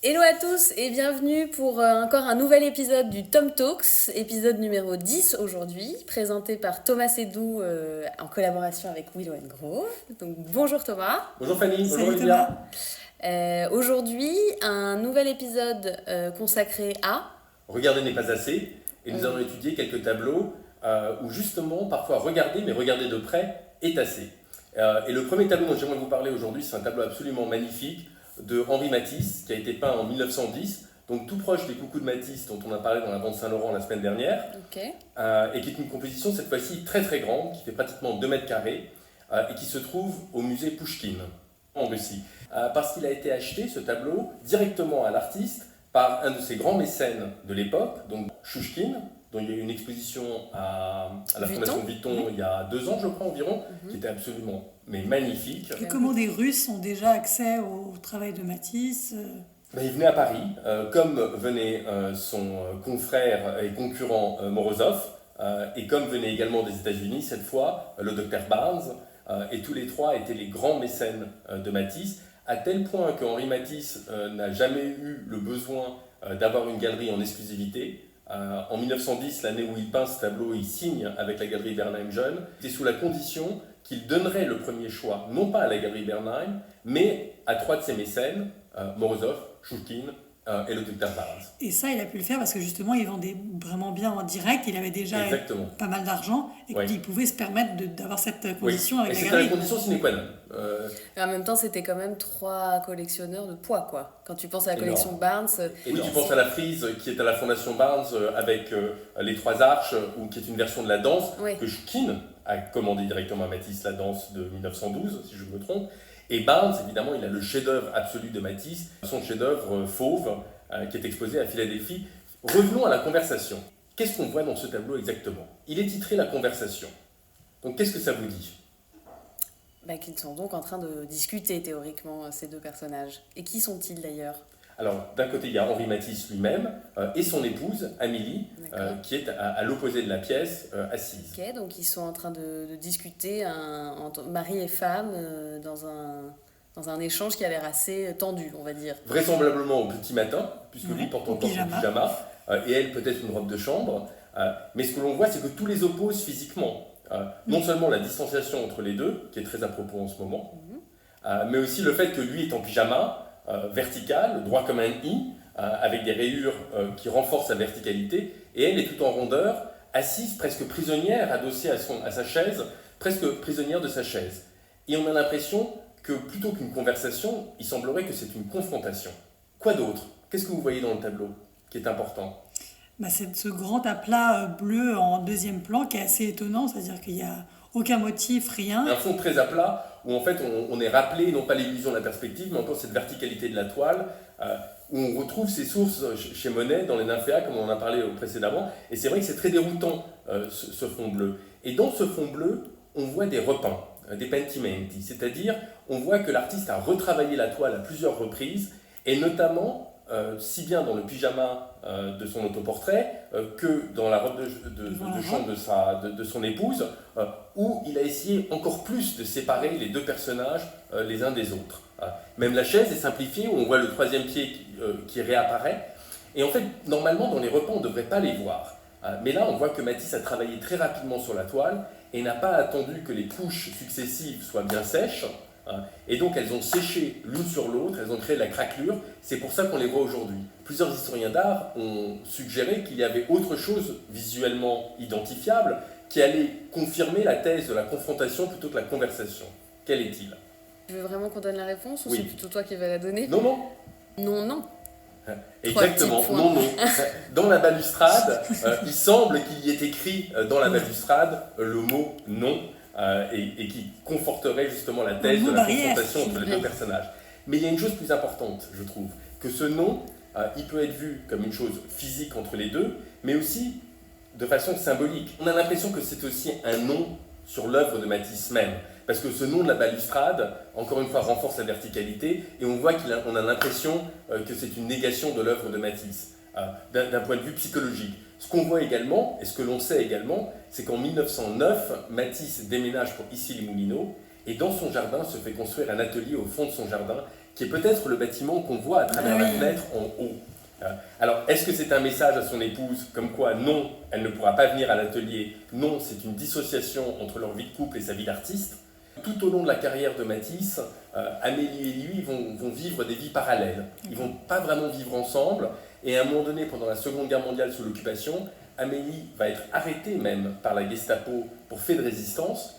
Hello à tous et bienvenue pour encore un nouvel épisode du Tom Talks, épisode numéro 10 aujourd'hui, présenté par Thomas Sédou en collaboration avec Willow & Grove. Donc bonjour Thomas. Bonjour Fanny, bonjour Salut Olivia. Aujourd'hui, un nouvel épisode consacré à... Regarder n'est pas assez, et nous allons étudier quelques tableaux où justement, parfois regarder, mais regarder de près, est assez. Et le premier tableau dont j'aimerais vous parler aujourd'hui, c'est un tableau absolument magnifique de Henri Matisse, qui a été peint en 1910, donc tout proche des Coucous de Matisse dont on a parlé dans la bande Saint-Laurent la semaine dernière, et qui est une composition cette fois-ci très très grande, qui fait pratiquement 2 mètres carrés, et qui se trouve au musée Pouchkine, en Russie. Parce qu'il a été acheté, ce tableau, directement à l'artiste, par un de ses grands mécènes de l'époque, donc Chouchkine, dont il y a eu une exposition à la Fondation Vuitton il y a 2 ans, je crois environ, qui était absolument magnifique. Et comment des Russes ont déjà accès au travail de Matisse Il venait à Paris, comme venait son confrère et concurrent Morozov, et comme venait également des États-Unis, cette fois, le docteur Barnes, et tous les trois étaient les grands mécènes de Matisse, à tel point que Henri Matisse n'a jamais eu le besoin d'avoir une galerie en exclusivité. En 1910, l'année où il peint ce tableau, il signe avec la galerie Bernheim Jeune. C'est sous la condition qu'il donnerait le premier choix, non pas à la galerie Bernheim, mais à 3 de ses mécènes, Morozov, Chouchkine et le docteur Barnes. Et ça, il a pu le faire parce que justement, il vendait vraiment bien en direct. Il avait déjà pas mal d'argent et qu'il pouvait se permettre d'avoir cette condition avec la galerie. C'était la condition sine qua non. Mais en même temps, c'était quand même 3 collectionneurs de poids, quoi. Quand tu penses à la collection Barnes... Et tu penses à la frise qui est à la Fondation Barnes avec les 3 arches, ou qui est une version de la danse que Chouchkine a commandé directement à Matisse, la danse de 1912, si je me trompe. Et Barnes, évidemment, il a le chef-d'œuvre absolu de Matisse, son chef-d'œuvre Fauve, qui est exposé à Philadelphie. Revenons à la conversation. Qu'est-ce qu'on voit dans ce tableau exactement? Il est titré La Conversation. Donc qu'est-ce que ça vous dit? Qu'ils sont donc en train de discuter théoriquement, ces 2 personnages. Et qui sont-ils d'ailleurs? Alors, d'un côté, il y a Henri Matisse lui-même et son épouse, Amélie, qui est à l'opposé de la pièce, assise. Ok, donc ils sont en train de discuter, entre mari et femme, dans un échange qui a l'air assez tendu, on va dire. Vraisemblablement au petit matin, puisque lui porte encore son pyjama, et elle peut-être une robe de chambre. Mais ce que l'on voit, c'est que tous les opposent physiquement. Non seulement la distanciation entre les deux, qui est très à propos en ce moment, mais aussi le fait que lui est en pyjama, vertical, droit comme un i, avec des rayures qui renforcent sa verticalité, et elle est tout en rondeur, assise, presque prisonnière, adossée à sa chaise, presque prisonnière de sa chaise. Et on a l'impression que plutôt qu'une conversation, il semblerait que c'est une confrontation. Quoi d'autre? Qu'est-ce que vous voyez dans le tableau qui est important? C'est ce grand aplat bleu en deuxième plan qui est assez étonnant, c'est-à-dire qu'il n'y a aucun motif, rien. Un fond très à plat, où en fait on est rappelé, non pas l'illusion de la perspective, mais encore cette verticalité de la toile, où on retrouve ses sources chez Monet, dans les nymphéas, comme on en a parlé précédemment, et c'est vrai que c'est très déroutant, ce fond bleu. Et dans ce fond bleu, on voit des repeints, des pentimenti, c'est-à-dire on voit que l'artiste a retravaillé la toile à plusieurs reprises, et notamment, si bien dans le pyjama de son autoportrait que dans la robe de chambre de son épouse, où il a essayé encore plus de séparer les 2 personnages les uns des autres. Même la chaise est simplifiée, où on voit le 3e pied qui réapparaît. Et en fait, normalement, dans les repeints, on ne devrait pas les voir. Mais là, on voit que Matisse a travaillé très rapidement sur la toile et n'a pas attendu que les couches successives soient bien sèches. Et donc elles ont séché l'une sur l'autre, elles ont créé la craquelure, c'est pour ça qu'on les voit aujourd'hui. Plusieurs historiens d'art ont suggéré qu'il y avait autre chose visuellement identifiable qui allait confirmer la thèse de la confrontation plutôt que la conversation. Quel est-il? Tu veux vraiment qu'on donne la réponse ou oui. C'est plutôt toi qui vas la donner? Non. Non. Exactement, non. Dans la balustrade, il semble qu'il y ait écrit dans la balustrade le mot non. Et qui conforterait justement la thèse de la confrontation entre les 2 personnages. Mais il y a une chose plus importante, je trouve, que ce nom, il peut être vu comme une chose physique entre les 2, mais aussi de façon symbolique. On a l'impression que c'est aussi un nom sur l'œuvre de Matisse même, parce que ce nom de la balustrade, encore une fois, renforce la verticalité, et on voit qu'on a l'impression que c'est une négation de l'œuvre de Matisse, d'un point de vue psychologique. Ce qu'on voit également, et ce que l'on sait également, c'est qu'en 1909, Matisse déménage pour Issy-les-Moulineaux, et dans son jardin se fait construire un atelier au fond de son jardin qui est peut-être le bâtiment qu'on voit à travers la fenêtre en haut. Alors, est-ce que c'est un message à son épouse, comme quoi non, elle ne pourra pas venir à l'atelier, non, c'est une dissociation entre leur vie de couple et sa vie d'artiste? Tout au long de la carrière de Matisse, Amélie et lui vont vivre des vies parallèles. Ils ne vont pas vraiment vivre ensemble, et à un moment donné, pendant la Seconde Guerre mondiale sous l'occupation, Amélie va être arrêtée même par la Gestapo pour fait de résistance,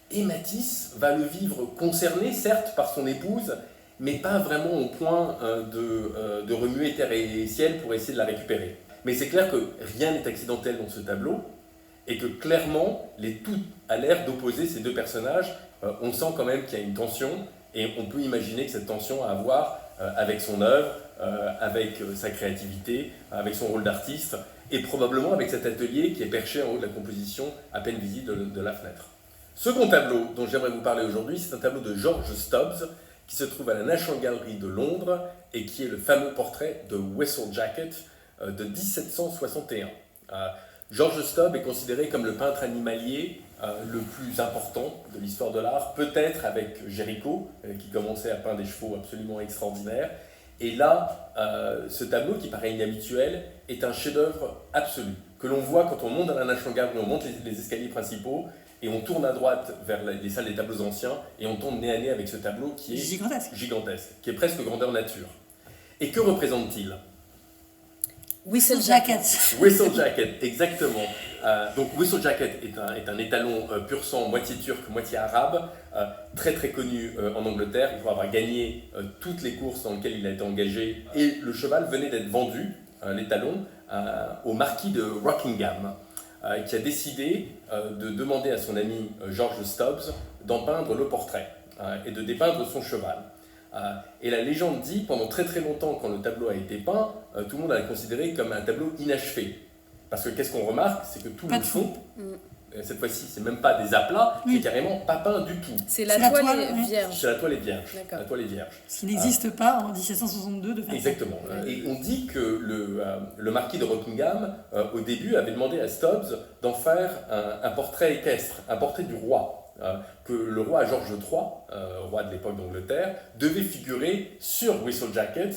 et Matisse va le vivre concerné, certes, par son épouse, mais pas vraiment au point de remuer terre et ciel pour essayer de la récupérer. Mais c'est clair que rien n'est accidentel dans ce tableau, et que clairement, tout a l'air d'opposer ces deux personnages. On sent quand même qu'il y a une tension, et on peut imaginer que cette tension a à voir avec son œuvre, avec sa créativité, avec son rôle d'artiste, et probablement avec cet atelier qui est perché en haut de la composition, à peine visible de la fenêtre. Second tableau dont j'aimerais vous parler aujourd'hui, c'est un tableau de George Stubbs, qui se trouve à la National Gallery de Londres, et qui est le fameux portrait de Whistlejacket de 1761. George Stubbs est considéré comme le peintre animalier le plus important de l'histoire de l'art, peut-être avec Géricault, qui commençait à peindre des chevaux absolument extraordinaires. Et là, ce tableau, qui paraît inhabituel, est un chef-d'œuvre absolu, que l'on voit quand on monte dans la National Gallery, on monte les escaliers principaux, et on tourne à droite vers les salles des tableaux anciens, et on tombe nez à nez avec ce tableau qui est gigantesque, qui est presque grandeur nature. Et que représente-t-il? Whistlejacket. Whistlejacket, exactement. Donc Whistlejacket est un étalon pur sang, moitié turc, moitié arabe, très très connu en Angleterre. Il faut avoir gagné toutes les courses dans lesquelles il a été engagé. Et le cheval venait d'être vendu, l'étalon, au marquis de Rockingham, qui a décidé de demander à son ami George Stubbs d'en peindre le portrait et de dépeindre son cheval. Et la légende dit, pendant très très longtemps, quand le tableau a été peint, tout le monde l'a considéré comme un tableau inachevé. Parce que qu'est-ce qu'on remarque, c'est que tout le fond, cette fois-ci, c'est même pas des aplats, c'est carrément pas peint du tout. C'est la toile vierge. C'est la toile vierge. La toile est vierge. Ce qui n'existe pas en 1762 de faire exactement. Ça. Et on dit que le marquis de Rockingham, au début, avait demandé à Stubbs d'en faire un portrait équestre, un portrait du roi. Que le roi George III, roi de l'époque d'Angleterre, devait figurer sur Whistlejacket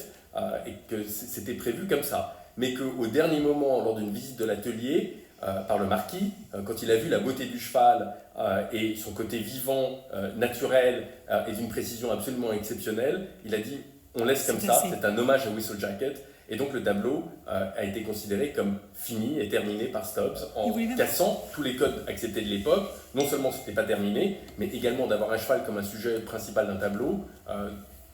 et que c'était prévu comme ça. Mais qu'au dernier moment, lors d'une visite de l'atelier par le marquis, quand il a vu la beauté du cheval et son côté vivant, naturel et d'une précision absolument exceptionnelle, il a dit « on laisse comme ça, c'est un hommage à Whistlejacket ». Et donc le tableau a été considéré comme fini et terminé par Stubbs en cassant tous les codes acceptés de l'époque. Non seulement ce n'était pas terminé, mais également d'avoir un cheval comme un sujet principal d'un tableau,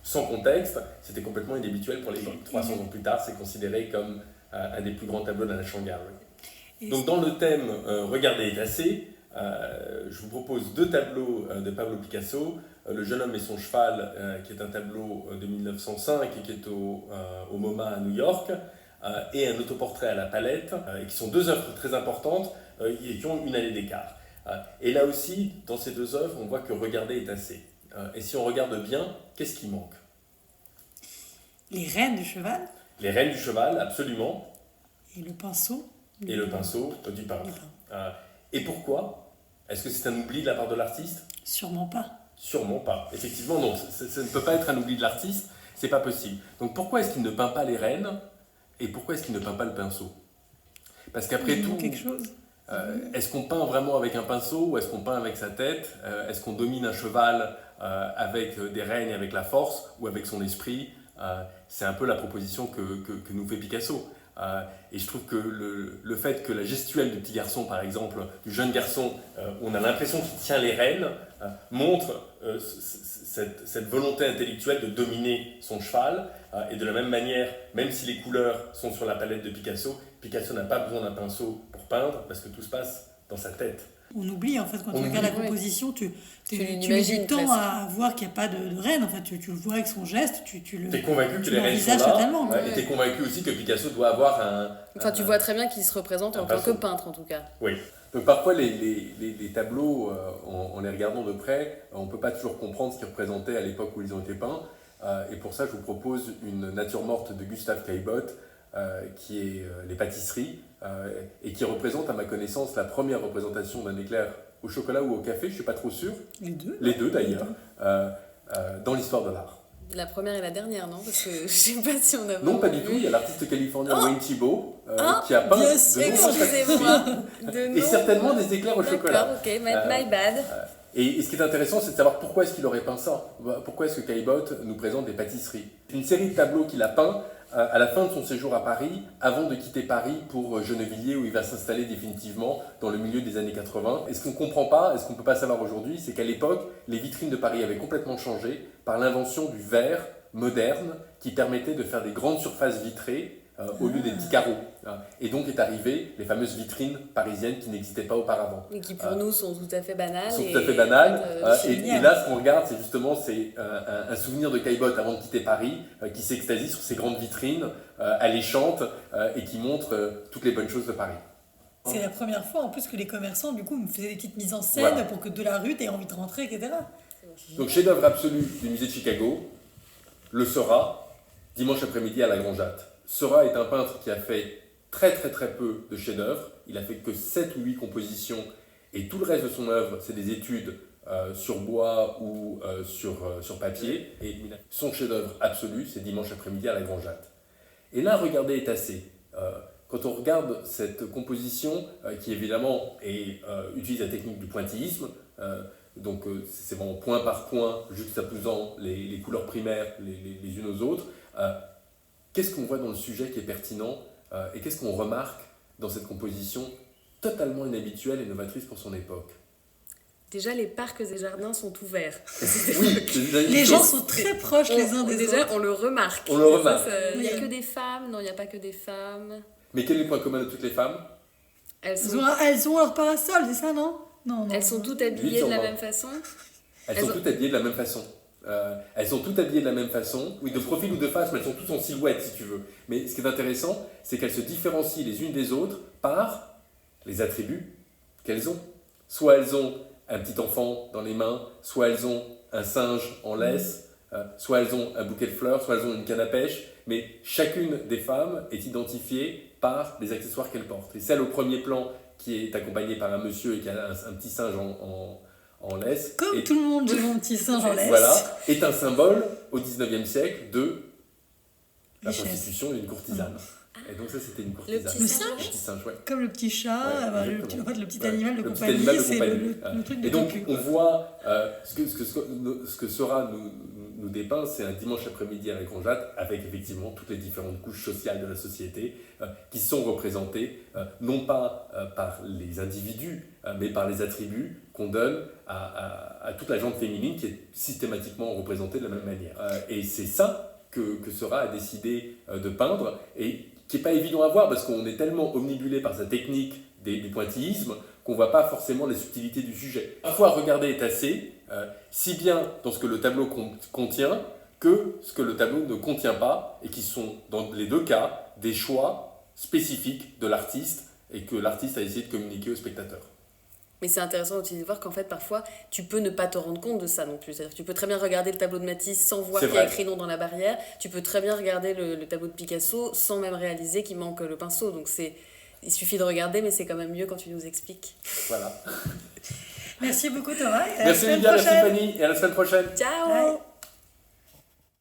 sans contexte, c'était complètement inhabituel pour l'époque. 300 ans plus tard, c'est considéré comme un des plus grands tableaux de la National Gallery. Donc dans le thème « Regardez et tassez », je vous propose deux tableaux de Pablo Picasso, Le jeune homme et son cheval, qui est un tableau de 1905 et qui est au MoMA à New York, et un autoportrait à la palette, qui sont deux œuvres très importantes et qui ont une année d'écart. Et là aussi, dans ces deux œuvres, on voit que regarder est assez. Et si on regarde bien, qu'est-ce qui manque? Les rênes du cheval. Les rênes du cheval, absolument. Et le pinceau. Et le pinceau du peintre. Et pourquoi? Est-ce que c'est un oubli de la part de l'artiste? Sûrement pas. Sûrement pas. Effectivement, non. Ça ne peut pas être un oubli de l'artiste. C'est pas possible. Donc pourquoi est-ce qu'il ne peint pas les rênes? Et pourquoi est-ce qu'il ne peint pas le pinceau? Parce qu'après tout, quelque chose. Est-ce qu'on peint vraiment avec un pinceau ou est-ce qu'on peint avec sa tête? Est-ce qu'on domine un cheval avec des rênes et avec la force ou avec son esprit? C'est un peu la proposition que nous fait Picasso. Et je trouve que le fait que la gestuelle du petit garçon, par exemple, du jeune garçon, où on a l'impression qu'il tient les rênes, montre cette volonté intellectuelle de dominer son cheval. Et de la même manière, même si les couleurs sont sur la palette de Picasso, Picasso n'a pas besoin d'un pinceau pour peindre parce que tout se passe dans sa tête. On oublie en fait, quand tu regardes la composition, tu mets du temps presque à voir qu'il n'y a pas de rêne. En fait, tu le vois avec son geste, tu es convaincu que les rênes sont là, et tu es convaincu aussi que Picasso doit avoir un... tu vois très bien qu'il se représente en tant que peintre en tout cas. Oui. Donc parfois les tableaux, en les regardant de près, on ne peut pas toujours comprendre ce qu'ils représentaient à l'époque où ils ont été peints. Et pour ça, je vous propose une nature morte de Gustave Caillebotte, qui est Les pâtisseries, et qui représente à ma connaissance la première représentation d'un éclair au chocolat ou au café, je ne suis pas trop sûr. Les deux. Les deux d'ailleurs, dans l'histoire de l'art. la première et la dernière, non? Parce que je sais pas si on a... Non, pas du tout. Il y a l'artiste californien Wayne Thiebaud qui a peint de et certainement des éclairs au chocolat. D'accord, ok, my bad. Et ce qui est intéressant, c'est de savoir pourquoi est-ce qu'il aurait peint ça. Pourquoi est-ce que Caillebotte nous présente des pâtisseries. Une série de tableaux qu'il a peints à la fin de son séjour à Paris, avant de quitter Paris pour Gennevilliers, où il va s'installer définitivement dans le milieu des années 80. Et ce qu'on ne comprend pas, et ce qu'on ne peut pas savoir aujourd'hui, c'est qu'à l'époque, les vitrines de Paris avaient complètement changé par l'invention du verre moderne qui permettait de faire des grandes surfaces vitrées au lieu des petits carreaux. Et donc est arrivé les fameuses vitrines parisiennes qui n'existaient pas auparavant. Et qui pour nous sont tout à fait banales. Sont tout à fait banales. Et là, ce qu'on regarde, c'est justement un souvenir de Caillebotte avant de quitter Paris, qui s'extasie sur ces grandes vitrines alléchantes et qui montrent toutes les bonnes choses de Paris. C'est la première fois en plus que les commerçants du coup me faisaient des petites mises en scène pour que de la rue t'aies envie de rentrer, etc. Donc chef-d'œuvre absolu du musée de Chicago, le Seurat, dimanche après-midi à la Grande-Jatte. Seurat est un peintre qui a fait très peu de chefs-d'œuvre. Il a fait que 7 ou 8 compositions et tout le reste de son œuvre, c'est des études sur bois ou sur papier. Et son chef-d'œuvre absolu, c'est dimanche après-midi à la Grande-Jatte. Et là, regardez est assez. Quand on regarde cette composition, qui évidemment utilise la technique du pointillisme, donc c'est vraiment point par point, juxtaposant les couleurs primaires les unes aux autres. Qu'est-ce qu'on voit dans le sujet qui est pertinent et qu'est-ce qu'on remarque dans cette composition totalement inhabituelle et novatrice pour son époque? Déjà, les parcs et jardins sont ouverts. Oui, les gens sont très proches les uns des autres. Déjà, on le remarque. On le remarque. Il n'y a que des femmes? Non, il n'y a pas que des femmes. Mais quel est le point commun de toutes les femmes? Elles ont leur parasol, c'est ça, non? Non. Elles sont toutes habillées de la même façon? Elles sont toutes habillées de la même façon. Elles sont toutes habillées de la même façon, oui, de profil ou de face, mais elles sont toutes en silhouette si tu veux. Mais ce qui est intéressant, c'est qu'elles se différencient les unes des autres par les attributs qu'elles ont. Soit elles ont un petit enfant dans les mains, soit elles ont un singe en laisse, soit elles ont un bouquet de fleurs, soit elles ont une canne à pêche, mais chacune des femmes est identifiée par les accessoires qu'elle porte. Et celle au premier plan qui est accompagnée par un monsieur et qui a un petit singe en laisse. Comme tout le monde, j'ai mon petit singe en laisse. Voilà, est un symbole au XIXe siècle de la constitution d'une courtisane. Et donc ça, c'était une courtisane. Le petit singe, ouais. Comme le petit chat, le petit animal de compagnie, c'est le truc de et donc, on voit ce que Seurat nous dépeint, c'est un dimanche après-midi à la Grande-Jatte, avec effectivement toutes les différentes couches sociales de la société qui sont représentées, non pas par les individus, mais par les attributs qu'on donne à toute la gente féminine qui est systématiquement représentée de la même manière. Et c'est ça que Seurat a décidé de peindre, et qui n'est pas évident à voir parce qu'on est tellement omnibulé par sa technique du pointillisme qu'on ne voit pas forcément les subtilités du sujet. Parfois, regarder est assez, si bien dans ce que le tableau contient que ce que le tableau ne contient pas, et qui sont dans les deux cas des choix spécifiques de l'artiste et que l'artiste a essayé de communiquer au spectateur. Mais c'est intéressant aussi de voir qu'en fait, parfois, tu peux ne pas te rendre compte de ça non plus. C'est-à-dire que tu peux très bien regarder le tableau de Matisse sans voir qu'il y a écrit nom dans la barrière. Tu peux très bien regarder le tableau de Picasso sans même réaliser qu'il manque le pinceau. Donc il suffit de regarder, mais c'est quand même mieux quand tu nous expliques. Voilà. Merci beaucoup Thomas. Merci Lydia, merci Fanny, et à la semaine prochaine. Ciao. Bye.